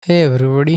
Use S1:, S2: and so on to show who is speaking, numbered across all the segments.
S1: Hey everybody.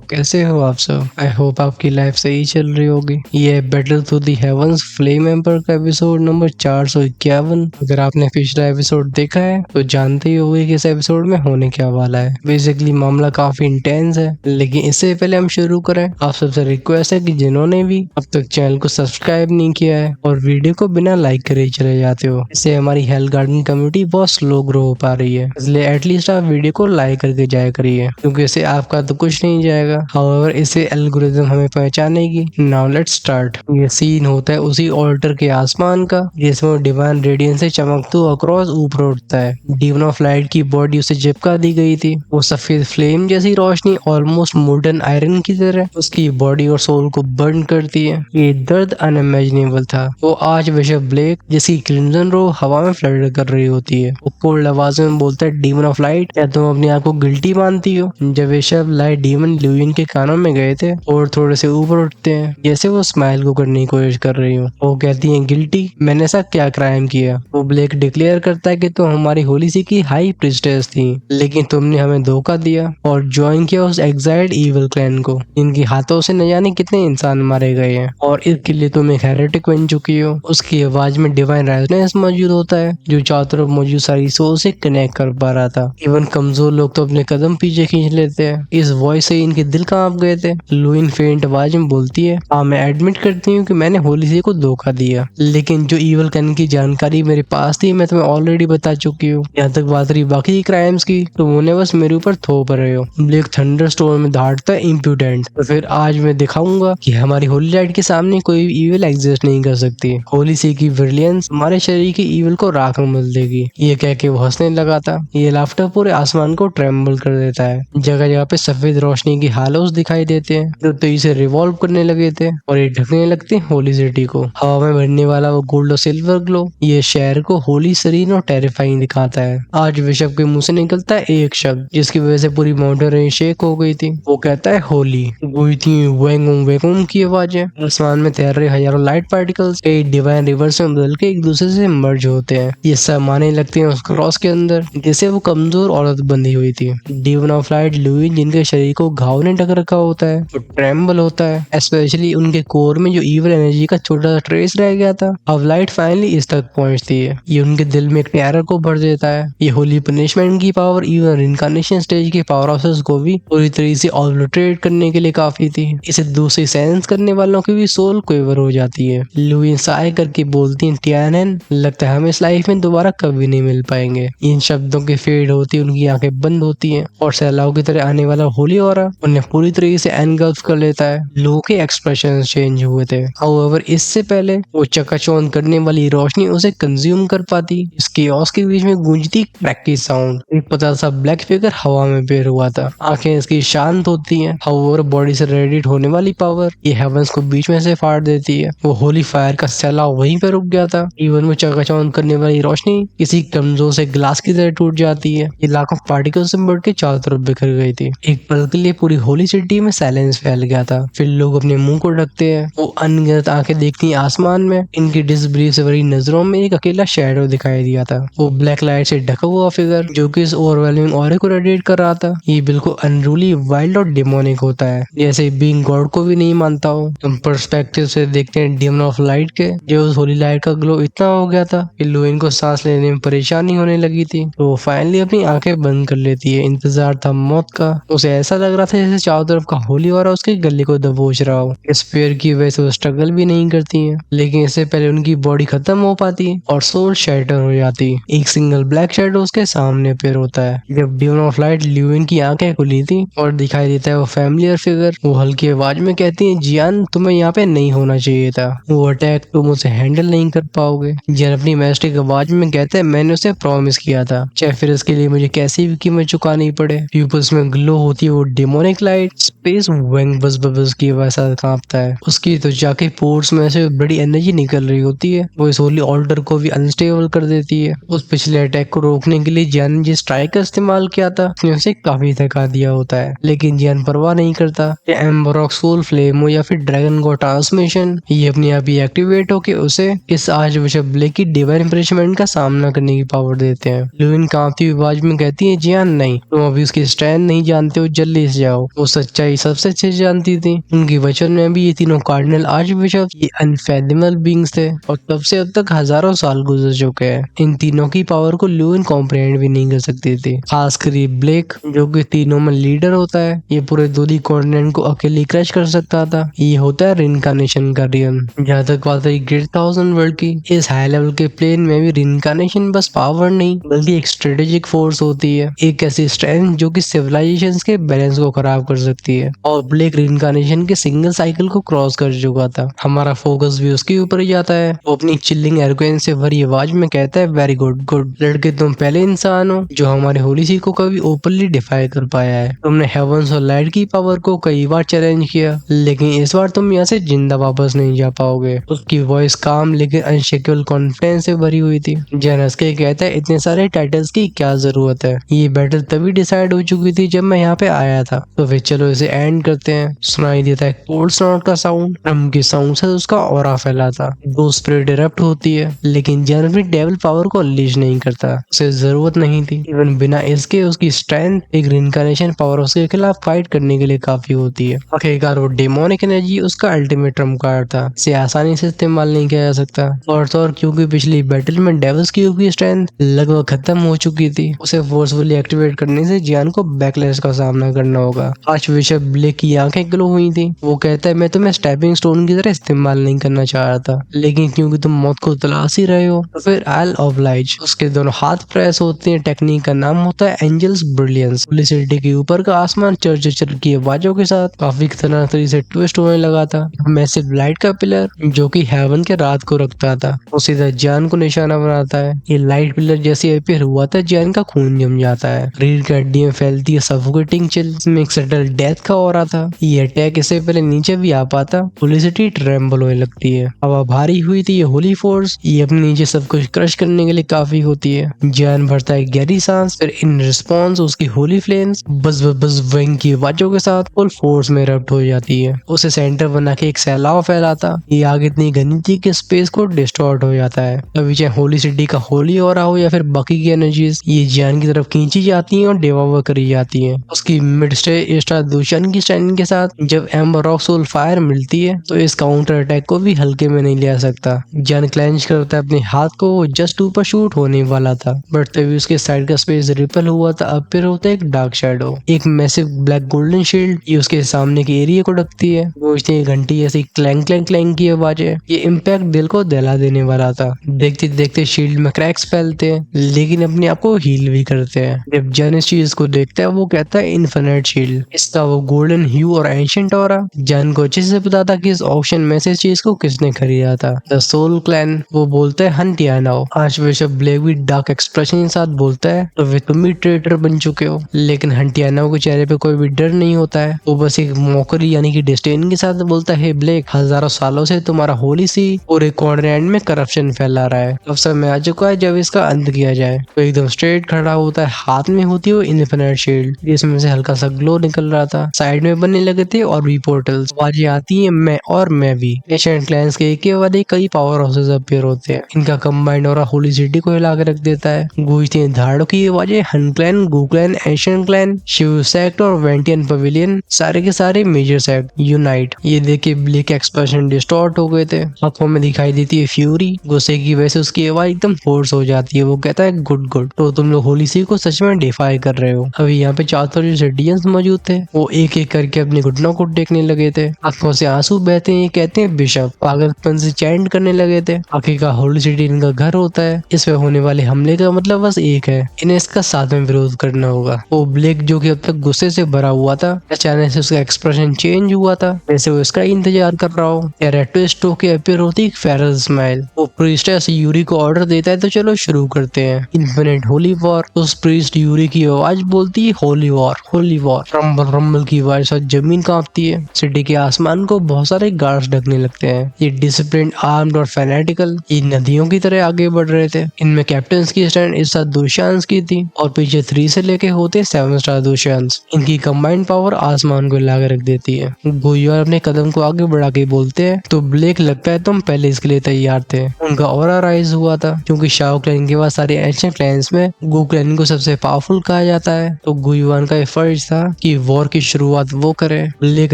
S1: कैसे हो आप सब? आई होप आपकी लाइफ सही चल रही होगी। ये battle through the heavens flame emperor का एपिसोड नंबर 451। अगर आपने पिछला एपिसोड देखा है तो जानते ही होंगे कि इस एपिसोड में होने क्या वाला है। बेसिकली मामला काफी इंटेंस है, लेकिन इससे पहले हम शुरू करें, आप सबसे रिक्वेस्ट है कि जिन्होंने भी अब तक चैनल को सब्सक्राइब नहीं किया है और वीडियो को बिना लाइक करे चले जाते हो, इससे हमारी हेल्थ गार्डन कम्युनिटी बहुत स्लो ग्रो हो पा रही है। इसलिए एटलीस्ट आप वीडियो को लाइक करके जाया करिए, क्योंकि इससे आपका तो कुछ नहीं जाएगा। हाउएवर इससे एल्गोरिथम हमें पहचानेगी। Now let's start. ये सीन होता है उसी ऑल्टर के आसमान का, जिसमें डिवाइन रेडियंस से चमकते अक्रॉस ऊपर उठता है। डीमन ऑफ लाइट की बॉडी उसे चिपका दी गई थी। वो सफेद फ्लेम जैसी रोशनी ऑलमोस्ट मोल्टन आयरन की तरह उसकी बॉडी और सोल को बर्न करती है। ये दर्द अनइमेजिनेबल था। वो आज बिशप ब्लेक, जिसकी क्रिम्सन रो हवा में फ्लड कर रही होती है, वो कोल्ड आवाज में बोलता है, डीमन ऑफ लाइट, क्या तुम अपने आप को गिल्टी मानती हो? जब बिशप लाइट डीमन ल्यूइन के कानों में गए थे और थोड़े से ऊपर उठते हैं, जैसे वो स्माइल को करने की कोशिश कर रही हो। वो कहती है, गिल्टी? मैंने ऐसा क्या क्राइम किया? वो ब्लेक डिक्लेयर करता है कि तुम हमारी होली सी की हाई प्रिस्टेस थी, लेकिन तुमने हमें धोखा दिया और ज्वाइन किया उस एग्जाइल्ड ईविल क्लैन को, इनके हाथों से न जाने कितने इंसान मारे गए हैं, और इसके लिए तुम एक हेरेटिक बन चुकी हो। उसकी आवाज में डिवाइन रेजोनेंस मौजूद होता है, जो चारों तरफ मौजूद सारी सोल से कनेक्ट कर पा रहा था। इवन कमजोर लोग तो अपने कदम पीछे खींच लेते हैं। इस वॉइस से इनके दिल कांप गए थे। लुइन फेंट आवाज में बोलती है, हाँ, मैं एडमिट करती हूँ कि मैंने होली सी को धोखा दिया, लेकिन जो ईवल कैन की जानकारी मेरे पास थी मैं तुम्हें ऑलरेडी बता चुकी हूँ। यहाँ तक बात रही बाकी क्राइम्स की, तो उन्हें बस मेरे ऊपर थोप रहे हो। ब्लेक थंडर स्टोर्म में दहाड़ता है, इम्प्यूडेंट, तो फिर आज मैं दिखाऊंगा कि हमारी होली लाइट के सामने कोई ईविल एग्जिस्ट नहीं कर सकती। होली सी की ब्रिलियंस हमारे शरीर की ईविल को राख में बदल देगी। ये कह के वो हंसने लगा था। ये लाफ्टर पूरे आसमान को ट्रेम्बल कर देता है। जगह जगह पे सफेद रोशनी की हालोस दिखाई देते हैं, जो तेजी से रिवॉल्व करने लगे थे और ये ढकने लगते हैं होली सिटी को। हवा में बढ़ने वाला वो गोल्ड और सिल्वर ग्लो ये शहर को होली, सरीन और टेरिफाइंग दिखाता है। आज बिशप के मुंह से निकलता है एक शब्द, जिसकी वजह से पूरी माउंटेन रेंज शेक हो गई थी। वो कहता है, होली। गूंजती वेंगुम वेंगुम की आवाजें, आसमान में तैर रहे हजारों लाइट पार्टिकल्स एक डिवाइन रिवर्स में बदल के एक दूसरे से मर्ज होते हैं। ये सब माने लगते हैं उस क्रॉस के अंदर, जिसे वो कमजोर औरत बंधी हुई थी। डीमन ऑफ लाइट लुइन, जिनके शरीर को घाव ने ढक रखा होता है, वो ट्रेम्बल होता है, स्पेशली उनके कोर में जो ईवल एनर्जी का छोटा सा ट्रेस रह गया था। अब लाइट फाइनली इस तक पहुंचती है। ये उनके दिल में एक टेरर को भर देता है। ये होली पनिशमेंट की पावर इवन इनकारनेशन स्टेज के पावर ऑफिस को भी पूरी तरीके से ऑब्लिटरेट करने के लिए काफी थी। इसे दूसरी सेंस करने वालों की भी सोल क्वेवर हो जाती है। लुइन साय करके बोलती है, टियानन, लगता है हम इस लाइफ में दोबारा कभी नहीं मिल पाएंगे। इन शब्दों के फेड होती उनकी आंखें बंद होती हैं और सैलाव की तरह आने वाला होली ऑरा उन्हें पूरी तरीके से एनगल्फ कर लेता है। लोगों के एक्सप्रेशन चेंज हुए थे। हाउएवर इससे पहले वो चकाचौंध करने वाली रोशनी उसे कंज्यूम कर पाती। इस chaos के बीच में गूंजती क्रैक की साउंड, एक पतला सा ब्लैक फिगर हवा में पैर हुआ था। आंखें इसकी शांत होती हैं। हाउएवर बॉडी से रेडिएट होने वाली पावर ये हेवंस को बीच में से फाड़ देती है। वो होली फायर का सैलाब वहीं पे रुक गया था। इवन वो चकाचौंध करने वाली रोशनी किसी कमजोर से ग्लास की तरह टूट जाती है। ये लाखों पार्टिकल्स से बढ़ के चारों तरफ बिखर गई थी। एक पल के लिए पूरी होली सिटी में साइलेंस फैल गया था। फिर लोग अपने मुंह को ढकते हैं। वो अनगिनत आंखें देखती हैं आसमान में। इनकी डिसबिलीफ से भरी नजरों में एक अकेला शैडो दिखाई दिया था। वो ब्लैक लाइट से ढका हुआ फिगर जो कि इस ओवरवेलमिंग ऑरे को रेडिएट कर रहा था। ये बिल्कुल अनरूली, वाइल्ड और डिमोनिक होता है, जैसे बीइंग गॉड को भी नहीं मानता हो। हम पर्सपेक्टिव से देखते हैं डीमन ऑफ लाइट के, जो उस होली लाइट का ग्लो इतना हो गया था कि लुइन को सांस लेने में परेशानी होने लगी थी। तो वो फाइनली अपनी आंखें बंद कर लेती है। इंतजार था मौत का। उसे ऐसा लग रहा था जैसे चारों तरफ का होली ऑरा उसके गले को दबोच रहा हो। इस फेयर की वजह से वो स्ट्रगल भी नहीं करती हैं, लेकिन इससे पहले उनकी बॉडी खत्म हो पाती है और सोल शैटर हो जाती। एक सिंगल ब्लैक शैडो उसके सामने पेयर होता है। जब डीमन ऑफ लाइट ल्यूइन की आंखें खुली थी और दिखाई देता है वो फैमिलियर फिगर, वो हल्की आवाज में कहती है, जियान, तुम्हें यहाँ पे नहीं होना चाहिए था। वो अटैक तुम उसे हैंडल नहीं कर पाओगे। जियान अपनी मैस्टिक आवाज में कहता है, मैंने उसे प्रॉमिस किया था, चाहे फिर इसके लिए मुझे कैसी भी कीमत चुकानी पड़े। प्यूपल्स में ग्लो होती है वो डेमोनिक लाइट। स्पेस वेंग बस बबल्स की वैसा कांपता है। उसकी तो जाके पोर्स में से बड़ी एनर्जी निकल रही होती है। वो इस होली ऑल्टर को भी अनस्टेबल कर देती है। उस पिछले अटैक को रोकने के लिए जियान ने जिस स्ट्राइक का इस्तेमाल किया था उसने उसे काफी थका दिया होता है, लेकिन जियान परवाह नहीं करता। एम्बर ऑफ सोल फ्लेम हो या फिर ड्रैगन गॉड ट्रांसमिशन, ये अपने आप ही एक्टिवेट होके उसे इस आज बिशप ब्लेक की डिवाइन का सामना करने की पावर देते हैं। लुइन कांपती हुई आवाज में कहती है, जियान, नहीं, तुम अभी उसकी स्ट्रेंथ नहीं नहीं जानते हो जल्दी से जाओ। वो सच्चाई सबसे अच्छे से जानती थी। उनके वचन में भी ये तीनों कार्डिनल आर्चबिशप ये अनफैथमेबल बीइंग्स थे और तब से अब तक हजारों साल गुजर चुके हैं। इन तीनों की पावर को ल्यूइन कॉम्प्रिहेंड भी नहीं कर सकती थी, खासकर ये ब्लेक जो कि तीनों में लीडर होता है। ये पूरे दूसरी कॉन्टिनेंट को अकेले क्रश कर सकता था। ये होता है रिइंकार्नेशन का रियम। जहाँ तक बात है ग्रेट थाउजेंड वर्ल्ड की, इस हाई लेवल के प्लेन में भी रिइंकार्नेशन बस पावर नहीं बल्कि एक स्ट्रेटेजिक फोर्स होती है, एक ऐसी स्ट्रेंथ जो कि सिविलाइजेशंस के बैलेंस को खराब कर सकती है। और ब्लेक रिइंकार्नेशन के सिंगल साइकिल को क्रॉस कर चुका था। हमारा फोकस भी उसके ऊपर ही जाता है। वो अपनी चिल्लिंग एरोगेंस से भरी आवाज में कहता है वेरी गुड गुड लड़के, तुम पहले इंसान हो जो हमारे होली सी को कभी ओपनली डिफाई कर पाया है। तुमने हेवंस और लाइट की पावर को कई बार चैलेंज किया, लेकिन इस बार तुम यहाँ से जिंदा वापस नहीं जा पाओगे। उसकी वॉइस काम लेकिन अनशेकेबल कॉन्फिडेंस से भरी हुई थी। जेनस के कहता है इतने सारे टाइटल्स की क्या जरूरत है, ये बैटल तभी डिसाइड हो चुकी थी जब मैं यहाँ पे आया था, तो फिर चलो इसे एंड करते हैं। सुनाई देता है कोल्ड स्नॉट का साउंड, ड्रम की साउंड से उसका ऑरा फैला था। दो स्प्रिट इरप्ट होती है, लेकिन जेनस भी डेविल पावर को अनलीश नहीं करता, उसे जरूरत नहीं थी। इवन बिना इसके उसकी स्ट्रेंथ एक रिइंकार्नेशन पावर उसके खिलाफ फाइट करने के लिए काफी होती है। आखिरकार वो डेमोनिक एनर्जी उसका अल्टीमेट ट्रम्प कार्ड था, इसे आसानी से इस्तेमाल नहीं किया जा सकता। और तो और क्योंकि पिछली बैटल में डेविल्स की स्ट्रेंथ लगभग खत्म हो चुकी थी, उसे फोर्सफुली एक्टिवेट करने से जियान को बैकलैश का सामना करना होगा। आर्चबिशप ब्लेक की आंखें ग्लो हुई थी। वो कहता है मैं तुम्हें स्टेपिंग स्टोन की तरह इस्तेमाल नहीं करना चाह रहा था, लेकिन क्योंकि तुम मौत को तलाश ही रहे हो तो फिर आई ऑब्लाइज। उसके दोनों हाथ प्रेस होते हैं। टेक्निक का नाम होता है एंजल्स ब्रिलियंस। होली सिटी के ऊपर का आसमान चर्चर की आवाजों के साथ काफी खतरनाक तरीके से ट्विस्ट होने लगा था। मैसिव लाइट का पिलर जो कि हेवन के रात को रखता था, वो सीधा जियान को निशाना बनाता है। ये लाइट पिलर जैसे अपीयर हुआ था जियान का खून जम जाता है, रीढ़ की हड्डियां फैलती है, सफोकेटिंग चिल। इसमें एक सटल डेथ का ऑरा था। ये अटैक इससे पहले नीचे भी आ पाता। होली सिटी ट्रेम्बल होने लगती है, हवा भारी हुई थी। ये होली फोर्स ये अपने नीचे सब कुछ क्रश करने के लिए काफी होती है। जियान भरता है गहरी सांस, फिर इन रिस्पॉन्स उसकी होली फ्लेम्स बस बस बस विंग की आवाजों के साथ फुल फोर्स में इरप्ट हो जाती है। उसे सेंटर बना के एक सैलाब फैलाता। ये आग इतनी घनी थी कि स्पेस को डिस्टॉर्ट हो जाता है। अभी चाहे होली सिटी का होली ऑरा हो या फिर बाकी की एनर्जीज, ये जियान की तरफ खींची जाती है और डिवॉल्व करी जाती है। उसकी मिड स्टार दुशान की स्टैंडिंग के साथ जब एम्बर ऑफ सोल फायर मिलती है तो इस काउंटर अटैक को भी हल्के में नहीं लिया सकता। जियान क्लेंच करता है अपने हाथ को, वो जस्ट ऊपर शूट होने वाला था, बट तभी उसके साइड का स्पेस रिपल हुआ था। अब फिर होता है एक डार्क शैडो, एक मैसिव ब्लैक गोल्डन शील्ड, ये उसके सामने के एरिया को ढकती है। वो इतनी घंटी ऐसी क्लैंक क्लैंक क्लैंक की आवाज है। ये इम्पैक्ट दिल को दहला देने वाला था। देखते देखते शील्ड में क्रैक्स फैलते हैं, लेकिन अपने आप को हील भी करते हैं। जब जैन इस चीज को देखता है वो कहता है इन्फिनिट शील्ड। इसका वो गोल्डन ह्यू और एंशिएंट ऑरा जैन को अच्छे से पता था कि इस ऑक्शन में से इस चीज को किसने खरीदा था। The soul clan. वो बोलता है हंटियानाओ। आर्चबिशप ब्लेक भी डार्क एक्सप्रेशन के साथ बोलता है तो वे तुम भी ट्रेटर बन चुके हो, लेकिन हंटियानाओ के चेहरे पे कोई भी डर नहीं होता है। वो बस एक मौकरी यानी कि डिस्डेन के साथ बोलता है ब्लेक, हजारों सालों से तुम्हारा होली सी और एक कॉन्टिनेंट में करप्शन फैला रहा है, अब समय आ चुका है जब इसका अंत किया जाए। तो एकदम स्ट्रेट खड़ा होता है, हाथ में होती है वो इन्फिनिट शील्ड, जिसमें से हल्का सा ग्लो निकल रहा था। साइड में बनने लगे थे और भी पोर्टल्स, आवाजें आती है मैं भी। एशियंट क्लैंस के एक के बाद एक कई पावर हाउसेस अपीयर होते हैं। इनका कंबाइंड और होली सिटी को हिला के रख देता है। गूंजती हैं धाड़ों की आवाजें। Han clan, Gu clan, Asian clan, Shiv sect और वेंटियन पवेलियन, सारे के सारे मेजर सेक्ट यूनाइट। ये देख के ब्लेक एक्सप्रेशन डिस्टॉर्ट हो गए थे। आंखों में दिखाई देती है फ्यूरी। गुस्से की वजह से उसकी आवाज एकदम फोर्स हो जाती है। वो कहता है गुड गुड, तो तुम लोग होली सी को सच में डिफाई कर रहे हो। अभी यहाँ पे 400 जो सिटीजन्स मौजूद थे वो एक एक करके अपने घुटनों को टेकने लगे थे। आंखों से आंसू बहते हैं। कहते हैं बिशप। पागलपन से चैंट करने लगे थे। आखिरकार होली सिटी इनका घर होता है। इस पे होने वाले हमले का मतलब बस एक है, इन्हें इसका साथ में विरोध करना होगा। वो ब्लेक जो कि अब तक गुस्से से भरा हुआ था, अचानक से उसका एक्सप्रेशन चेंज हुआ था, जैसे वो इसका इंतजार कर रहा हो। ट्विस्ट होके अपीयर होती एक फेरल स्माइल। वो प्रीस्टेस यूरी को ऑर्डर देता है तो चलो शुरू करते हैं इन्फिनिट होली वॉर। उस प्रीस्ट यूरी की आवाज बोलती है holy war holy war. Rumble rumble की आवाज साथ जमीन कांपती है। सिटी के आसमान को बहुत सारे गार्ड्स ढकने लगते हैं। ये डिसिप्लिन, आर्म्ड और फैनेटिकल ये नदियों की तरह आगे बढ़ रहे थे। इनमें कैप्टन की स्टैंड इस साथ दुशांस की थी और पीछे 3 से लेके होते 7 स्टार दुशांस। इनकी कंबाइंड पावर आसमान को हिला के रख देती है। गुइयार अपने कदम को आगे बढ़ा के बोलते हैं तो ब्लेक, लगता है तुम पहले इसके लिए तैयार थे। उनका ऑरा राइज हुआ था क्योंकि शाओ क्लैन के बाद सारे एंशिएंट क्लैंस में गू क्लैन को सबसे पावरफुल कहा जाता है। तो गुई युआन का ये फर्ज था कि वॉर की शुरुआत वो करे। ब्लेक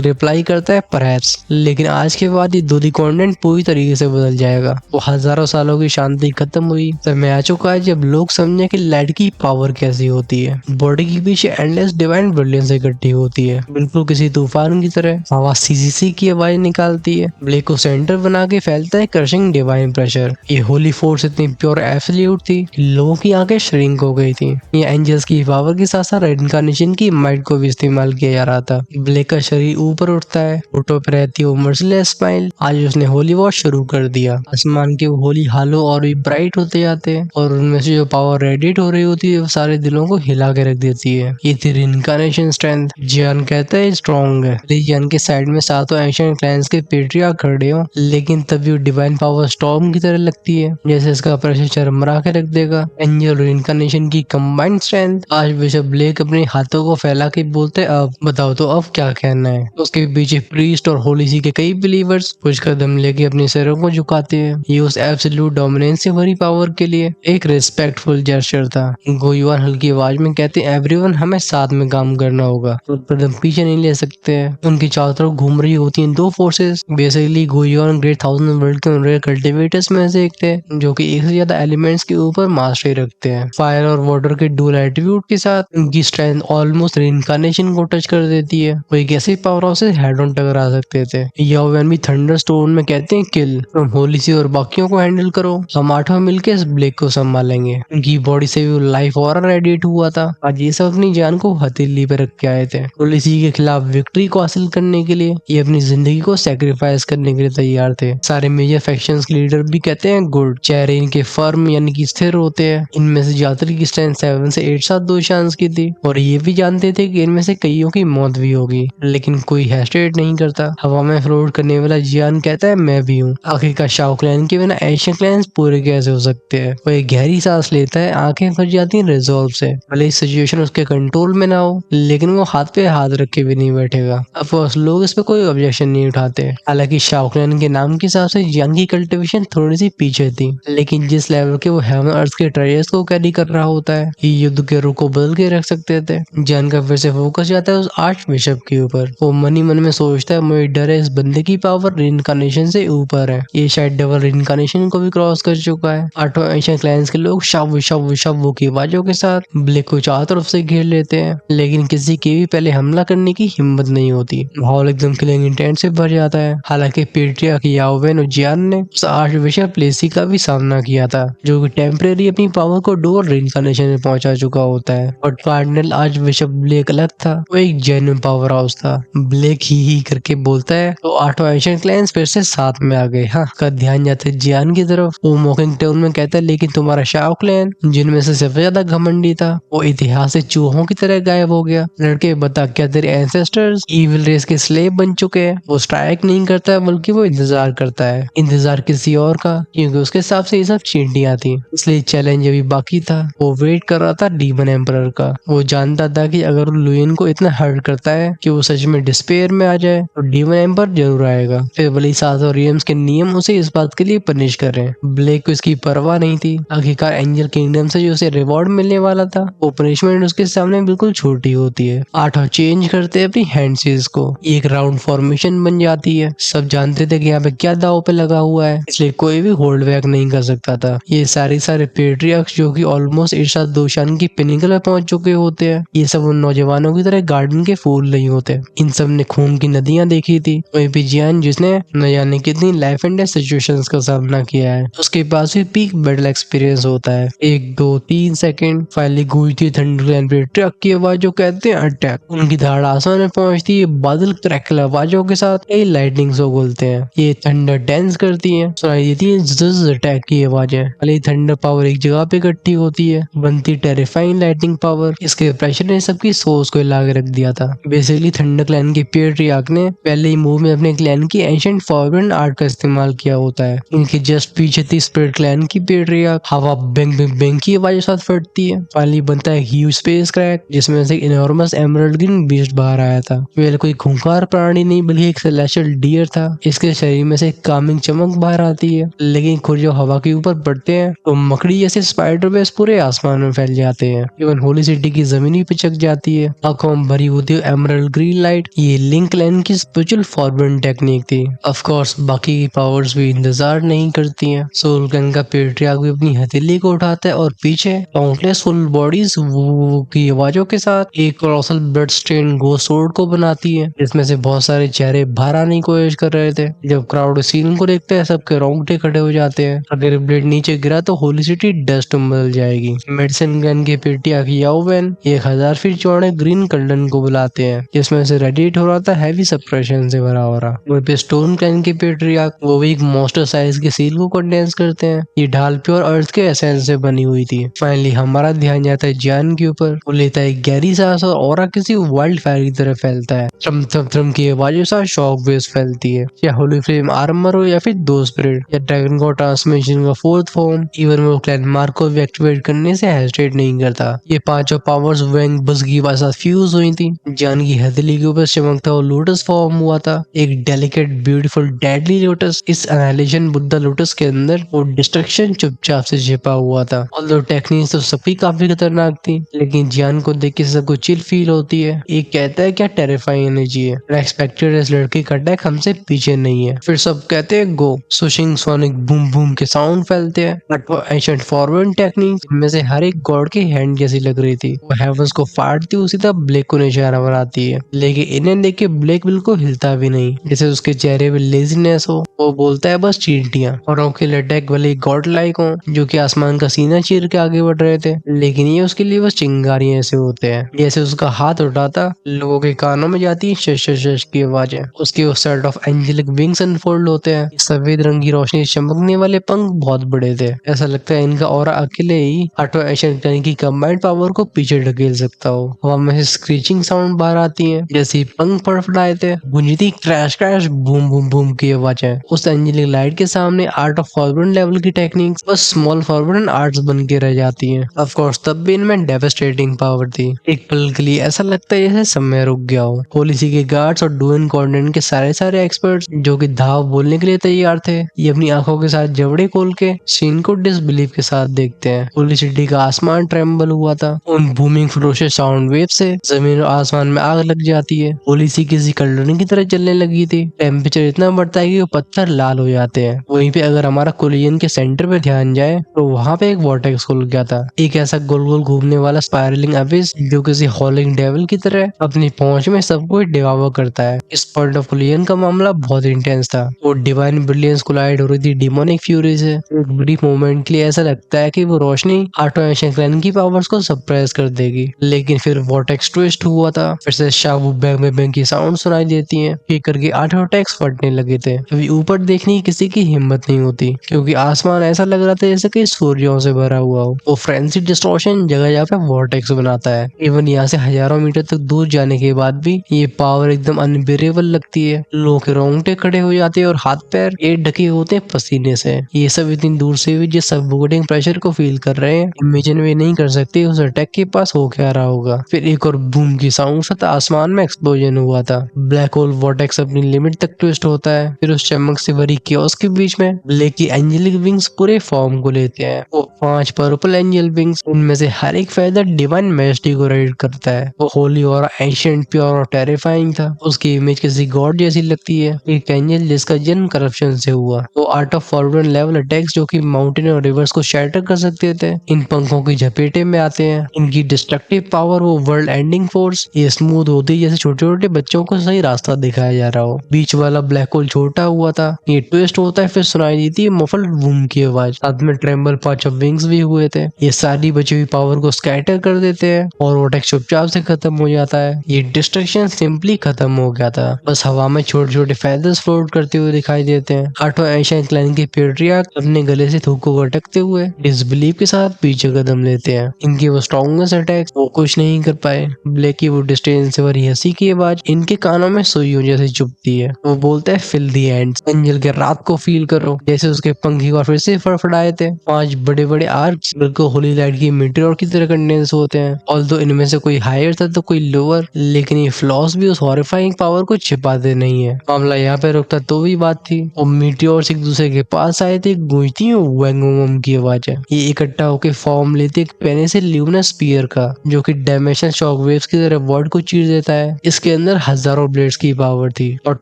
S1: रिप्लाई करता है परहैप्स, लेकिन आज के बाद ये दूधी कॉन्टिनेंट पूरी तरीके से बदल जाएगा। वो हजारों सालों की शांति खत्म हुई। समय आ चुका है जब लोग समझे कि लाइट की पावर कैसी होती है। बॉडी के पीछे एंडलेस डिवाइन ब्रिलियंस इकट्ठी होती है, बिल्कुल किसी तूफान की तरह। हवा सीसीसी की आवाज निकालती है। ब्लेक को सेंटर बना के फैलता है क्रशिंग डिवाइन प्रेशर। ये होली फोर्स इतनी प्योर एब्सोल्यूट थी कि लोगों की आंखें श्रिंक हो गई थी। ये एंजल्स की पावर के साथ साथ इनकारनेशन की माइट को भी इस्तेमाल किया जा रहा था। ब्लेक का शरीर ऊपर उठता है, होठों पर रहती है मर्सिलेस स्माइल। आज उसने होली वॉश शुरू कर दिया। आसमान के होली हालो और भी ब्राइट होते जाते हैं, और उनमें से जो पावर रेडिएट हो रही होती है वो सारे दिलों को हिला के रख देती है। ये थी इनकारनेशन स्ट्रेंथ। जियान कहता है स्ट्रॉन्ग है। जियान के साइड में सातों एंशिएंट क्लैंस के पेट्रियार्क खड़े हो, लेकिन तभी वो डिवाइन पावर स्टॉर्म की तरह लगती है, जैसे इसका प्रेशर चरमरा के रख देगा। एंजल और इनकारनेशन की कंबाइंड स्ट्रेंथ। आज बिशप ब्लेक अपने हाथों को फैला के बोलते अब बताओ तो अब क्या कहना है। उसके पीछे प्रीस्ट और होली सी के कई बिलीवर्स कुछ कदम लेके अपने सिरों को झुकाते हैं। ये उस एब्सोल्यूट डोमिनेंस से भरी पावर के लिए एक रिस्पेक्टफुल जेस्चर था। गोयुआन हल्की आवाज में कहते हैं एवरीवन हमें साथ में काम करना होगा, कदम पीछे नहीं ले सकते हैं। उनकी चारों तरफ घूम रही होती हैं दो फोर्सेस। बेसिकली गोयुआन ग्रेट थाउजेंड वर्ल्ड के रेयर कल्टिवेटर्स में से एक थे, जो कि एक से ज्यादा एलिमेंट्स के ऊपर मास्टरी रखते हैं। फायर और वाटर के डुअल एट्रीब्यूट के साथ उनकी स्ट्रेंथ ऑलमोस्ट रिइंकार्नेशन को टच कर देती है। वो एक ऐसी पावर हाउस से हेड ऑन टकरा सकते थे। याओवेन भी थंडर स्टोन में कहते हैं किल, तुम होली सी और बाकियों को हैंडल करो, हम आठों मिलकर इस ब्लेक को संभालेंगे। उनकी बॉडी से भी लाइफ और रेडिएट हुआ था। आज ये सब अपनी जान को हथेली पे रख के आए थे। होली सी के खिलाफ विक्ट्री को हासिल करने के लिए ये अपनी जिंदगी को सेक्रीफाइस करने के लिए तैयार थे। सारे मेजर फैक्शंस के लीडर भी कहते हैं गुड। चेहरे इनके फर्म यानी कि स्थिर होते हैं। इनमें से ज्यादातर की स्ट्रेंथ 7 से 8 साथ 2 चांस की थी, और ये भी जानते थे कि इनमें से कईयों की मौत भी होगी, लेकिन कोई हेस्टेट नहीं करता। हवा में फ्लोट करने वाला जियान कहता है मैं भी हूँ। आखिरकार शाओ क्लैन के बिना एशियन क्लैंस पूरे कैसे हो सकते हैं। वो एक गहरी सांस लेता है, आंखें भर जाती हैं रिजॉल्व से। भले ही सिचुएशन उसके कंट्रोल में ना हो, लेकिन वो हाथ पे हाथ रख के भी नहीं बैठेगा। ऑफकोर्स लोग इस पे कोई ऑब्जेक्शन नहीं उठाते। हालांकि शाओ क्लैन के नाम के हिसाब से जियान की कल्टिवेशन थोड़ी सी पीछे थी, लेकिन जिस लेवल के वो हेवन अर्थ के ट्रेजर्स को कैरी कर रहा होता है, ये युद्ध के रुख को बदल के रख सकते थे। जियान का फिर से फोकस जाता है उस आर्च बिशप के ऊपर। वो मन ही मन में सोचता है मुझे डर है इस बंदे की पावर रिइंकार्नेशन से ऊपर है। ये शायद डबल रिइंकार्नेशन को भी क्रॉस कर चुका है। आठों एंशिएंट क्लैंस के लोग शव शव शव की आवाजों के साथ ब्लेक को चारों तरफ से घेर लेते हैं, लेकिन किसी की भी पहले हमला करने की हिम्मत नहीं होती। माहौल एकदम किलिंग इंटेंट से भर जाता है। हालांकि पेट्रियार्क याओवेन और जियान ने उस आर्च बिशप लेसी का भी सामना किया था, जो कि टेम्परेरी अपनी पावर को डबल रिइंकार्नेशन में पहुंचा चुका होता है। और कार्डिनल आर्च बिशप ब्लेक अलग था, वो एक जेन्युइन पावर हाउस था। ब्लेक ही करके बोलता है तो आठों एंशिएंट क्लैंस फिर से साथ में आ गए। हाँ, का ध्यान जाता है जियान की तरफ। वो मॉकिंग टोन में कहता है लेकिन तुम्हारा शाओ क्लैन, जिनमें से सबसे ज्यादा घमंडी था, वो इतिहास से चूहों की तरह गायब हो गया। लड़के बता क्या तेरे एंसेस्टर्स इविल रेस के स्लेव बन चुके हैं? वो स्ट्राइक नहीं करता है, बल्कि वो इंतजार करता है। इंतजार किसी और का, क्योंकि उसके हिसाब से ये सब चींटियां थी, इसलिए चैलेंज अभी बाकी था। वो वेट कर रहा था डीमन एम्परर का। वो जानता था कि अगर वो लुयन को इतना हर्ट करता है कि वो सच में डिस्पेयर में आ जाए, तो डीमन एम्पर जरूर आएगा। फिर भले ही सात और रियम्स के नियम उसे इस बात के लिए पनिश कर रहे हैं। ब्लेक को इसकी परवाह नहीं थी। आखिरकार एंजल किंगडम से जो उसे रिवॉर्ड मिलने वाला था, वो पनिशमेंट उसके सामने बिल्कुल छोटी होती है। आठों चेंज करते हैं अपनी हैंड सीज को। एक राउंड फॉर्मेशन बन जाती है। सब जानते थे कि यहाँ पे क्या दाव पे लगा हुआ है, इसलिए कोई भी होल्ड बैक नहीं कर सकता था। ये सारे पेट्रियार्क्स जो कि ऑलमोस्ट इरशाद दोशान की पिनिकल पे पहुंच चुके होते हैं, ये सब उन नौजवानों की तरह गार्डन के फूल नहीं होते। इन सब ने खून की नदियां देखी थी। वहीं पे जियान, जिसने न जाने कितनी लाइफ एंड डेथ सिचुएशंस का सामना किया है, उसके पास भी पीक बैटल एक्सपीरियंस होता है। 1 2 3 सेकंड फाइनली गूंजती थंडरलैंड पे ट्रक की आवाज जो कहते हैं अटैक। उनकी धाड़ आसमान में पहुंचती है बादल क्रैकल आवाजों के साथ, कई लाइटनिंग सो बोलते हैं। ये थंडर डांस करती है, सुनाई देती है ज़ज़ अटैक की आवाजें। भले ही थंडर पावर एक जगह पे इकट्ठी होती है, बनती टेरिफाइंग लाइटनिंग पावर। इसके प्रेशर ने सबकी सोच को हिला के रख दिया था। बेसिकली थंडर क्लैन के पेट्रियार्क ने पहले ही मूव में अपने क्लैन की एंशिएंट फॉरबिडन आर्ट का इस्तेमाल किया होता है। इनके जस्ट पीछे थी स्पिरिट क्लैन की पेट्रियार्क। हवा बेंग बेंग बेंग की आवाज के साथ फटती है। फाइनली बनता है ह्यूज स्पेस क्रैक, जिसमें से इनॉर्मस एमरल्ड ग्रीन बीस्ट बाहर आया था। वेल कोई खूंखार प्राणी नहीं, बल्कि एक सेलेस्टियल डियर था। इसके शरीर में से कामिंग चमक बाहर आती है, लेकिन खुद जो हवा के ऊपर बढ़ते हैं तो मकड़ी जैसे स्पाइडर वेब्स पूरे आसमान में फैल जाते हैं। इवन होली सिटी की जमीन उंगली पे चक जाती है। आंखों में भरी होती है एमरल्ड ग्रीन लाइट। ये लिंक क्लैन की स्पिरिचुअल फॉरवर्ड टेक्निक थी। ऑफ कोर्स बाकी की पावर्स भी इंतजार नहीं करती हैं। सोल क्लैन का पेट्रियार्क भी अपनी हथेली को उठाता है और पीछे काउंटलेस फुल बॉडीज की आवाजों के साथ एक colossal blood stain ghost sword को बनाती है, जिसमें से बहुत सारे चेहरे बाहर आने की कोशिश कर रहे थे। जब क्राउड सीन को देखते हैं सबके रोंगटे खड़े हो जाते हैं। अगर ब्लेड नीचे गिरा तो होली सिटी डस्ट में बदल जाएगी। मेडिसिन गन के पेटिया की याओवेन 1000 फीट चौड़े ग्रीन कल्डन को बुलाते हैं, जिसमें से रेडिएट हो रहा था हैवी सप्रेशन से भरा हो रहा। वहीं पे स्टोन क्लैन के पेट्रियार्क वो भी एक मॉन्स्टर साइज के सील को कंडेंस करते हैं। ये ढाल प्योर अर्थ के एसेंस से बनी हुई थी। फाइनली हमारा ध्यान जाता है जियान के ऊपर। वो लेता है गहरी सांस और ऑरा किसी वाइल्ड फायर की तरह फैलता है। थ्रम थ्रम थ्रम की आवाजों से शॉक वेव्स फैलती है। या होली फ्लेम आर्मर हो या फिर दो स्पिरिट या ड्रैगन को ट्रांसमिशन का फोर्थ फॉर्म, इवन वो क्लैन मार्क को भी एक्टिवेट करने से हेजिटेट नहीं करता। ये पांचों पावर्स वेंग बस की साथ फ्यूज हुई थी। जान की हथेली के ऊपर चमकता हुआ लोटस फॉर्म हुआ था, एक डेलिकेट ब्यूटीफुल डेडली लोटस। इस एनालिजन बुद्धा लोटस के अंदर वो डिस्ट्रक्शन चुपचाप से छिपा हुआ था। ऑल्दो टेक्निक्स तो सभी काफी खतरनाक थी, लेकिन जान को देख के सबको चिल फील होती है। एक कहता है क्या टेरिफाइंग एनर्जी है। अनएक्सपेक्टेड इस लड़के का अटैक हमसे पीछे नहीं है। फिर सब कहते हैं गो। सुशिंग सोनिक बूम बूम के साउंड फैलते हैं। बट वो एंशिएंट फॉरवर्ड टेक्निक इनमें से हर एक गॉड की हैंड जैसी लग रही थी। वो हेवंस को फाड़ती उसी तरह ब्लेक को निशाना बनाती है, लेकिन इन्हें देख के ब्लेक बिल्कुल हिलता भी नहीं, जैसे उसके चेहरे पे लेजीनेस हो। वो बोलता है बस चींटियां। और उनके अटैक वाले गॉड लाइक हो जो कि आसमान का सीना चीर के आगे बढ़ रहे थे, लेकिन ये उसके लिए बस चिंगारियां ऐसे होते हैं। जैसे उसका हाथ उठाता लोगों के कानों में जाती शश शश शश की आवाजें। उसके उस set of angelic wings unfold होते हैं। सफेद रंग की रोशनी चमकने वाले पंख बहुत बड़े थे। ऐसा लगता है इनका ऑरा अकेले ही आठों एशियन क्लैन की कंबाइंड पावर को पीछे ढकेल सकता हो। हवा में से स्क्रीचिंग साउंड बाहर आती है, जैसे ही पंख फड़फड़ाए थे गूंजती crash crash boom boom boom की आवाजें। उस एंजेलिक लाइट के सामने आर्ट ऑफ फॉरवर्ड लेवल की टेक्निक्स बस स्मॉल फॉरवर्ड आर्ट्स बन के रह जाती हैं। ऑफ कोर्स तब भी इनमें डेवास्टेटिंग पावर थी। एक पल के लिए ऐसा लगता है जैसे समय रुक गया हो। पॉलिसी के गार्ड्स और डूइन कॉर्डिनेट के सारे एक्सपर्ट्स जो कि धाव बोलने के लिए तैयार थे, ये अपनी आंखों के साथ जबड़े खोल के सीन को डिसबिलीव के साथ देखते हैं। होली सिटी का आसमान ट्रेम्बल हुआ था। उन बूमिंग फ्रोशियस साउंड वेव से जमीन और आसमान में आग लग जाती है। पॉलिसी किसी कल्डरनी की तरह जलने लगी थी। टेम्परेचर इतना बढ़ता है कि वो पत्थर लाल हो जाते हैं। वहीं पे अगर हमारा कोलिजन के सेंटर पे ध्यान जाए तो वहाँ पे एक वॉर्टेक्स खुल गया था। एक ऐसा गोल गोल घूमने वाला स्पायरलिंग अबिस जो किसी हॉलिंग डेविल की तरह अपनी पहुंच में सबको डिवावर करता है। इस पॉइंट ऑफ कोलिजन का मामला बहुत इंटेंस था। वो डिवाइन ब्रिलियंस कोलाइड हो रही थी डिमोनिक फ्यूरी से। एक ब्रीफ मोमेंट के लिए ऐसा लगता है कि वो रोशनी आठों एशियन क्लैन की पावर्स को सप्रेस कर देगी, लेकिन फिर वॉर्टेक्स ट्विस्ट हुआ था। फिर से शाबू बैंग बैंग की साउंड सुनाई देती है। एक करके आठों टैक्स फटने लगे थे। अभी ऊपर देखने की किसी की हिम्मत नहीं होती, क्योंकि आसमान ऐसा लग रहा था जैसे कि सूर्यों से भरा हुआ हो। वो फ्रेंसी डिस्टॉर्शन जगह जगह पे वॉर्टेक्स बनाता है। इवन यहाँ से हजारों मीटर तक दूर जाने के बाद भी ये पावर एकदम अनबेरेबल लगती है। लोगों के रोंगटे खड़े हो जाते हैं और हाथ पैर ये ढके होते हैं पसीने से। ये सब इतनी दूर से भी जिस सफोकेटिंग प्रेशर को फील कर रहे हैं, इमेजिन भी नहीं कर सकते उस अटैक के पास हो क्या रहा होगा। फिर एक और बूम की साउंड साथ आसमान में एक्सप्लोजन हुआ था। ब्लैक होल वॉर्टेक्स अपनी लिमिट तक ट्विस्ट होता है। फिर उस चमक से भरी कियोस के बीच में ब्लैक की एंजेलिक विंग्स पूरे फॉर्म को लेते हैं। वो 5 पर्पल एंजल विंग्स, उनमें से हर एक फेदर डिवाइन मैजेस्टी को रेड करता है। वो होली और एंशिएंट प्योर और टेरिफाइंग था। उसकी इमेज किसी गॉड जैसी लगती है, एक एंजल जिसका जन्म करप्शन से हुआ। वो art of forward level attacks जो कि माउंटेन और रिवर्स को शैटर कर सकते थे, इन पंखों की झपेटे में आते हैं। इनकी डिस्ट्रक्टिव पावर वो वर्ल्ड एंडिंग फोर्स, ये स्मूथ होती है जैसे छोटे छोटे बच्चों को सही रास्ता दिखाया जा रहा हो। बीच वाला ब्लैक होल छोटा हुआ था, ये ट्विस्ट होता है। फिर सुनाई देती है मफल्ड बूम की आवाज, साथ में ट्रेम्बल पांच ऑफ विंग्स भी हुए थे। ये सारी बची हुई पावर को स्कैटर कर देते हैं और वो अटैक चुपचाप से खत्म हो जाता है। ये डिस्ट्रक्शन सिंपली खत्म हो गया था। बस हवा में छोटे छोटे फेदर्स फ्लोट करते हुए दिखाई देते हैं। आठों एशियन क्लैन के पेट्रियार्क अपने गले से थूक को अटकते हुए डिसबिलीफ के साथ पीछे कदम लेते हैं। इनके वो स्ट्रॉन्गेस्ट अटैक्स वो कुछ नहीं कर पाए। ब्लैक की वो डिस्टेंस से भरी हंसी की आवाज इनके कानों में सुइयों जैसे चुभती है। वो बोलता है फील द एंड्स, एंजल के रात को फील करो। जैसे उसके पंख एक बार फिर से फड़फड़ाए थे। 5 बड़े बड़े आर्क्स बिल्कुल होली लाइट की मीटेओर की तरह कंडेंस होते हैं। ऑल्दो इनमें से कोई हायर था तो कोई लोअर, लेकिन ये फ्लॉस भी उस हॉरिफाइंग पावर को छिपाते नहीं है। मामला यहाँ पे रुकता तो भी बात थी। वो मीटियोर्स एक दूसरे के पास आए थे, गूंजती वेंगोम की आवाज है। ये इकट्ठा होकर फॉर्म लेते एक पेने से ल्यूमिनस स्फीयर का, जो कि डायमेंशन शॉक वेव्स की तरह वर्ल्ड को चीर देता है। इसके अंदर हजारों ब्लेड्स की पावर थी और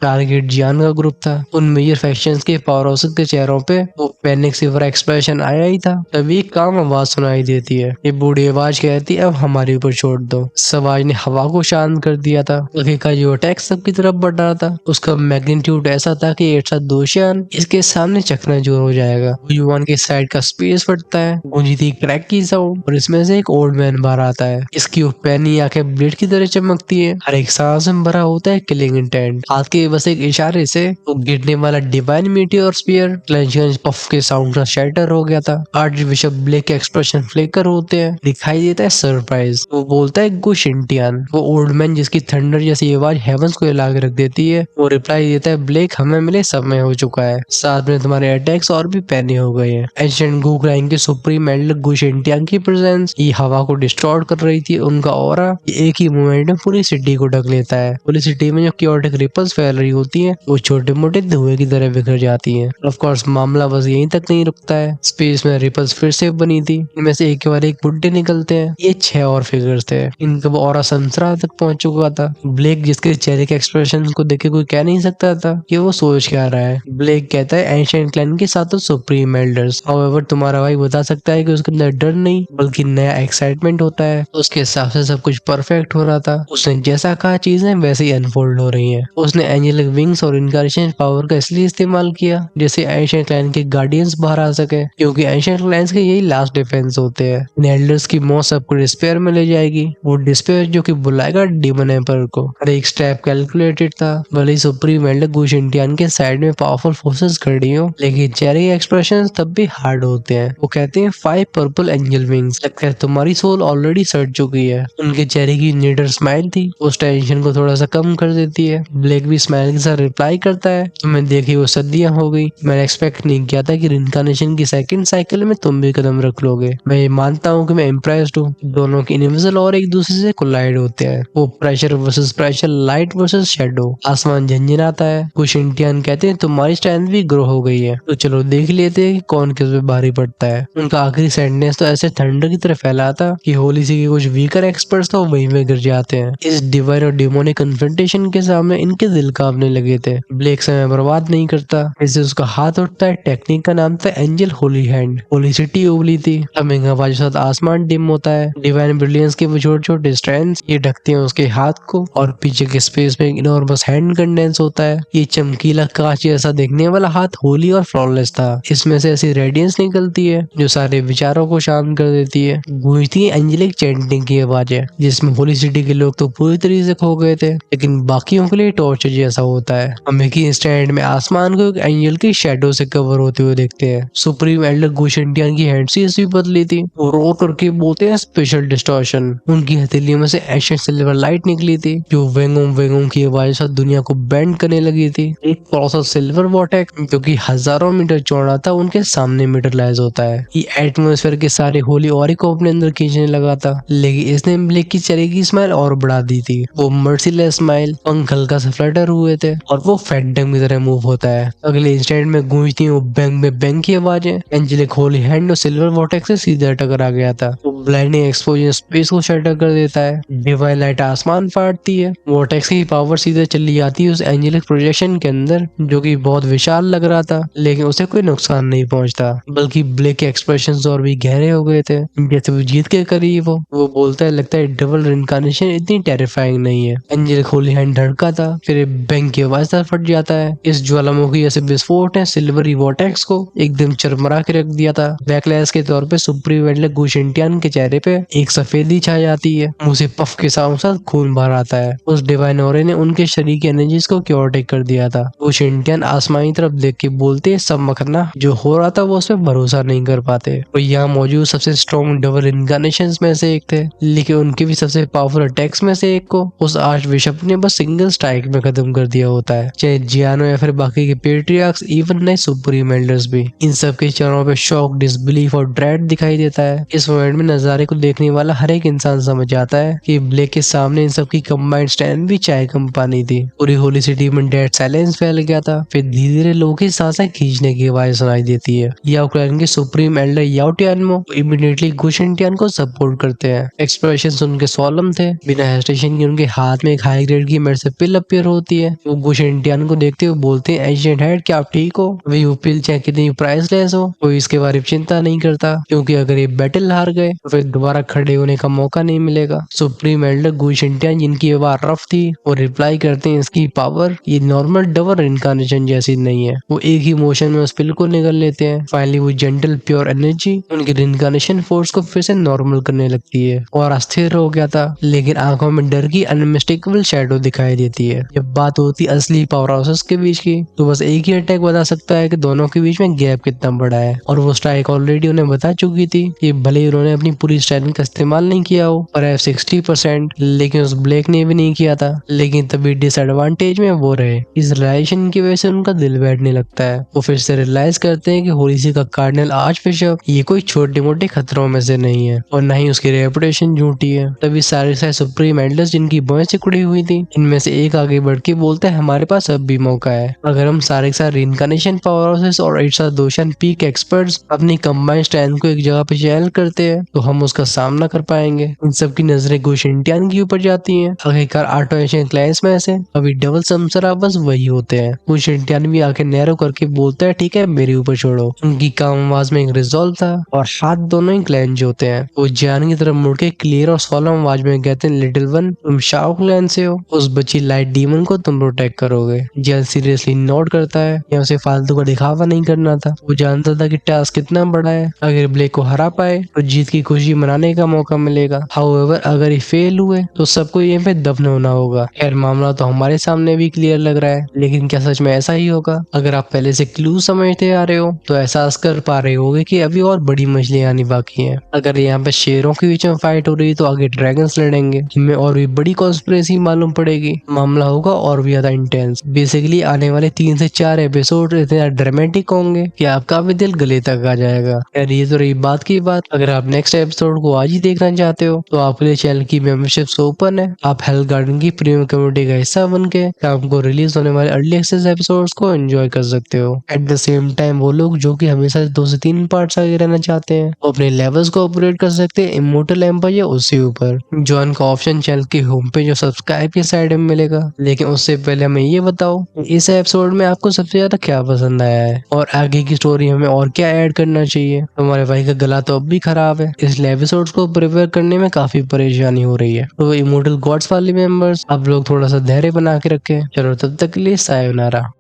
S1: टारगेट जियान का ग्रुप था। उन मेजर फैक्शंस के पावरहाउसेस के चेहरों पे वो पैनिक से भरा एक्सप्रेशन आया ही था। तभी एक काम आवाज सुनाई देती है। ये बूढ़ी आवाज कहती है, अब हमारे ऊपर छोड़ दो। इस आवाज ने हवा को शांत कर दिया था। आगे का जो अटैक सबकी तरफ बढ़ रहा था उसका मैग्नीट्यूड ऐसा था कि एक साथ दोशियान इसके सामने चकनाचूर हो जाएगा। युवान के साइड का स्पेस फटता है, गूंजी थी क्रैक की साउंड और इसमें से एक ओल्ड मैन बाहर आता है। इसकी पैनी आंखें ब्लेड की तरह चमकती है, हर एक सांस में भरा होता है किलिंग इंटेंट। हाथ के बस एक इशारे से वो गिरने वाला divine meteor spear clench puff के साउंड का शैटर हो गया था। आर्च बिशप ब्लेक के एक्सप्रेशन फ्लिकर होते हैं, दिखाई देता है सरप्राइज। वो बोलता है गुश इंटियन। वो ओल्ड मैन जिसकी थंडर जैसी आवाज हेवंस को हिला के रख देती है, वो रिप्लाई देता है, ब्लेक हमें मिले समय हो चुका है, साथ में तुम्हारे अटैक्स और भी पैनी हो गए हैं। एंशिएंट गू क्राइंग के सुप्रीम एल्डर गुश इंटियन की प्रेजेंस ये हवा को डिस्टॉर्ट कर रही थी। उनका ऑरा एक ही मोमेंट में पूरी सिटी को ढक लेता है। पूरी सिटी में जो क्योटिक रिपल्स फैल रही होती है वो छोटे मोटे धुएं की तरह बिखर जाती है। ऑफ कोर्स मामला बस यहीं तक नहीं रुकता है। स्पेस में रिपल्स फिर से बनी थी, इनमें से एक के बाद एक बुड्ढे निकलते हैं। ये 6 और फिगर्स थे। इनका ऑरा संसरा तक पहुंच चुका था। ब्लेक जिसके चेहरे के एक्सप्रेशन को देख के कोई कह नहीं सकता था कि वो सोच क्या रहा है। ब्लेक कहता है, एंशिएंट क्लैन के साथ तो सुप्रीम एल्डर्स, हाउएवर तुम्हारा भाई बता सकता है कि उसके अंदर डर नहीं बल्कि नया एक्साइटमेंट होता है। उसके हिसाब से सब कुछ परफेक्ट हो रहा था। उसने जैसा कहा चीजें वैसे ही अनफोल्ड हो रही हैं। उसने एंजेलिक विंग्स और इनकार्नेशन पावर का इसलिए इस्तेमाल किया जैसे एंशिएंट क्लैन के गार्डियंस बाहर आ सके, क्योंकि एंशिएंट क्लैंस के यही लास्ट डिफेंस होते हैं। इन एल्डर्स की मौत सबको डिस्पेयर में ले जाएगी। वो डिस्पेयर जो कि बुलाएगा डीमन एम्पर को। हर एक स्टेप कैलकुलेटेड था। भले ही सुप्रीम एल्डर गुश इंटियन के साइड में पावरफुल फोर्सेस खड़ी हो, लेकिन चेहरे के एक्सप्रेशन तब भी हार्ड होते हैं। वो कहते हैं, 5 पर्पल एंजल विंग्स, लगता है तुम्हारी सोल ऑलरेडी सड़ चुकी है। उनके चेहरे की निडर स्माइल थी, उस टेंशन को थोड़ा सा कम कर देती है। ब्लेक भी स्माइल के साथ रिप्लाई करता है, तुम्हें देखी वो सदियां हो गई, मैंने एक्सपेक्ट नहीं किया था कि रिइंकार्नेशन की सेकंड साइकिल में तुम भी कदम रख लोगे। मैं ये मानता हूँ कि मैं इम्प्रेस्ड हूँ। दोनों के इनविजिबल और एक दूसरे से कोलाइड होते हैं। वो pressure versus pressure, light versus shadow. आसमान झंझनाता है। कुछ इंटियन कहते हैं, तुम्हारी स्ट्रेंथ भी ग्रो हो गई है, तो चलो देख लेते हैं कि कौन किस पे भारी पड़ता है। उनका आखिरी सेंटेंस तो ऐसे थंडर की तरह फैला था कि होली सी के कुछ वीकर एक्सपर्ट्स तो वहीं में गिर जाते हैं। इस डिवाइन और डिमोनिक कन्फ्रंटेशन के सामने इनके दिल कांपने लगे थे। ब्लेक समय बर्बाद नहीं करता, इससे उसका हाथ उठता है। टेक्निक का नाम था angel Holi hand. Holy city उबली थी। फ्लमिंग हवा के साथ आसमान डिम होता है। डिवाइन ब्रिलियंस के वो छोटे छोटे स्ट्रैंड्स ये ढकते हैं उसके हाथ को, और पीछे के स्पेस में इनॉर्मस हैंड कंडेंस होता है। ये चमकीला कांच जैसा देखने वाला हाथ होली और फ्लॉलेस था। इसमें से ऐसी रेडियंस निकलती है जो सारे विचारों को शांत कर देती है। गूंजती है एंजेलिक चैंटिंग की आवाजें, जिसमें होली सिटी के लोग तो पूरी तरीके से खो गए थे, लेकिन बाकियों के लिए टॉर्चर जैसा होता है। हम एक ही इंस्टेंट में आसमान को एक एंजल की शेडो से कवर होते हुए देखते हैं। सुप्रीम एल्डर गुश इंटियन की हैंडसीज भी बदली थी। वो रो करके बोलते हैं, स्पेशल डिस्टॉर्शन। उनकी हथेलियों में से एशियन सिल्वर लाइट निकली थी जो वेंगोम वेंगोम की आवाज से दुनिया को बेंड करने लगी थी। एक कॉलोसल सिल्वर वॉटेक जो कि हजारों मीटर चौड़ा था उनके सामने मीटरलाइज होता है। ये एटमॉस्फेयर के सारे होली ऑरी को अपने अंदर खींचने लगा था, लेकिन इसने ब्लेक की चेहरे की स्माइल और बढ़ा दी थी। वो मर्सीलेस स्माइल, पंख हल्का सा फ्लटर हुए थे और वो फैंटम की तरह मूव होता है। अगले इंस्टेंट में गूंजती वो बैंग में बैंग की आवाजें। एंजेलिक होली हैंड और सिल्वर वॉटेक से सीधा टकरा गया था। वो ब्लाइंडिंग एक्सपोजर स्पेस को शटर कर देता है। डिवाइन लाइट आसमान फाड़ती है। वॉटेक्स की पावर सीधे चली जाती है उस एंजेलिक प्रोजेक्शन के अंदर, जो कि बहुत विशाल लग रहा था, लेकिन उसे कोई नुकसान नहीं पहुंचता। बल्कि ब्लेक के एक्सप्रेशंस और भी गहरे हो गए थे, जैसे वो जीत के करीब हो। वो बोलता है, लगता है डबल रिइंकार्नेशन इतनी टेरिफाइंग नहीं है। एंजेलिक होली हैंड धड़का था, फिर बैंक की आवाज तरफ फट जाता है। इस ज्वालामुखी जैसे विस्फोट ने सिल्वरी वॉटेक्स को एकदम चरमरा के रख दिया था। बैकलैश के तौर पे सुप्रीम एल्डर गुश इंटियन के चेहरे पे एक सफेदी छा जाती है। मुंह से पफ के साथ साथ खून बाहर आता है। उस डिवाइन ऑरे ने उनके शरीर की एनर्जीज को क्योटिक कर दिया था। गुश इंटियन आसमानी तरफ देख के बोलते, सब मखना जो हो रहा था वो उस पर भरोसा नहीं कर पाते। वो यहाँ मौजूद सबसे स्ट्रॉन्ग डबल इनकार्नेशंस में से एक थे, लेकिन उनके भी सबसे पावरफुल अटैक्स में से एक को उस आर्च बिशप ने बस सिंगल स्ट्राइक में खत्म कर दिया होता है। चाहे जियानो या फिर बाकी के पेट्रियार्क्स, इवन नए सुप्रीम एल्डर्स भी, इन सब के चेहरों पे शॉक, डिसबिलीफ और ड्रेड दिखाई देता है। इस मोमेंट में नजारे को देखने वाला हर एक इंसान समझ जाता है कि ब्लेक के सामने इन सब की कंबाइंड स्ट्रेंथ भी चाय कम पानी थी। पूरी होली सिटी में डेड साइलेंस फैल गया था। फिर धीरे धीरे लोगों की सांसें खींचने की आवाज सुनाई देती है। याओ क्लैन के सुप्रीम एल्डर याओ टियानमो इमीडिएटली गुश इंटियन को सपोर्ट करते होते हैं। एक्सप्रेशन उनके सोलम थे। बिना हेजिटेशन के उनके हाथ में एक हाई ग्रेड की मेडिसिन पिल अपीयर होती है। वो गुशेंटियान को देखते हुए बोलते हैं, एजेंट हेड क्या आप ठीक हो? अभी वो पिल चाहे कितनी प्राइसलेस हो, कोई इसके बारे में चिंता नहीं करता, क्योंकि अगर ये बैटल हार गए तो फिर दोबारा खड़े होने का मौका नहीं मिलेगा। सुप्रीम एल्डर गुशेंटियान, जिनकी आवाज रफ थी, वो रिप्लाई करते हैं, इसकी पावर ये नॉर्मल डबल इनकारनेशन जैसी नहीं है। वो एक ही मोशन में उस पिल को निगल लेते हैं। फाइनली वो जेंटल प्योर एनर्जी उनकी इनकारनेशन फोर्स को फिर से नॉर्मल करने लगती है और अस्थिर हो गया था, लेकिन आंखों में डर की अनमिस्टेकेबल शैडो दिखाई देती है। जब बात होती असली पावर हाउसेस के बीच की, तो बस एक ही अटैक बता सकता है कि दोनों के बीच में गैप कितना बड़ा है। और वो स्ट्राइक ऑलरेडी उन्हें बता चुकी थी कि भले ही उन्होंने अपनी पूरी स्ट्रेंथ का इस्तेमाल नहीं किया हो, पर 60%, लेकिन उस ब्लेक ने भी नहीं किया था। लेकिन तभी डिसएडवांटेज में वो रहे। इस रिलाइजेशन की वजह से उनका दिल बैठने लगता है। वो फिर से रियलाइज करते हैं कि होलीसी का कार्डिनल आर्चबिशप ये कोई छोटे मोटे खतरों में से नहीं है, और न ही उसकी रेपुटेशन झूठी है। तभी सारे सुप्रीम एल्डर्स, जिनकी भौहें सिकुड़ी हुई थी, इनमें से एक आगे बढ़ के बोलता है, हमारे पास अब भी मौका है। अगर हम सारे के सारे रिइंकार्नेशन पावर हाउसेस और इट्सा दोशन पीक एक्सपर्ट्स अपनी कंबाइंड स्ट्रेंथ को एक जगह पे चैनल करते हैं, तो हम उसका सामना कर पाएंगे। इन सब की नजरें गुशेंटियान के ऊपर जाती हैं। आखिरकार 8 एशियन क्लाइंस में से अभी डबल समसरा बस वही होते हैं। गुशेंटियान भी आंखें नैरो करके बोलता है, ठीक है मेरे ऊपर छोड़ो। उनकी काम आवाज में एक रिजॉल्व था और हाथ दोनों ही क्लैंज होते हैं। वो जान की तरफ मुड़ के क्लियर और सोलम आवाज में कहते हैं, लिटिल वन तुम शाओ क्लैन से हो, उस बच्ची लाइट डीमन को तुम प्रोटेक्ट करोगे। जेल सीरियसली नोट करता है, या उसे फालतू का दिखावा नहीं करना था। वो जानता था कि टास्क कितना बड़ा है। अगर ब्लेक को हरा पाए तो जीत की खुशी मनाने का मौका मिलेगा। हाउएवर अगर ये फेल हुए तो सबको यहाँ पे दफन होना होगा। खैर मामला तो हमारे सामने भी क्लियर लग रहा है, लेकिन क्या सच में ऐसा ही होगा? अगर आप पहले से क्लू समझते आ रहे हो तो एहसास कर पा रहे होगे कि अभी और बड़ी मछलियां आनी बाकी हैं। अगर यहाँ पे शेरों के बीच में फाइट हो रही तो आगे ड्रैगन्स लड़ेंगे, जिनमें और भी बड़ी कॉन्स्पिरेसी मालूम पड़ेगी। मामला होगा और भी ज्यादा इंटेंस। बेसिकली आने वाले 3 से 4 एपिसोड इतने ड्रामेटिक होंगे कि आपका भी दिल गले तक आ जाएगा। यार ये तो रही बात की बात। अगर आप नेक्स्ट एपिसोड को आज ही देखना चाहते हो तो आपके लिए चैनल की मेंबरशिप ओपन है। आप हेल्थ गार्डन की प्रीमियम कम्युनिटी का हिस्सा बन के आपको रिलीज होने वाले अर्ली एक्सेस एपिसोड्स को एंजॉय कर सकते हो। एट द सेम टाइम वो लोग जो कि हमेशा 2 से 3 पार्ट्स आगे रहना चाहते हैं, वो अपने लेवल्स को अपग्रेड कर सकते हैं इमोर्टल एम्पायर या उससे ऊपर। ज्वाइन का ऑप्शन चैनल की होम पेज और सब्सक्राइब की साइड में मिलेगा। लेकिन उससे पहले हमें ये बताओ, इस एपिसोड में आपको सबसे ज्यादा क्या पसंद आया है और आगे की स्टोरी हमें और क्या ऐड करना चाहिए? हमारे भाई का गला तो अब भी खराब है, इसलिए एपिसोड्स को प्रिपेयर करने में काफी परेशानी हो रही है। तो इमोर्टल गॉड्स वाले मेंबर्स, आप लोग थोड़ा सा धैर्य बना के रखें। चलो तब तक के लिए सायोनारा।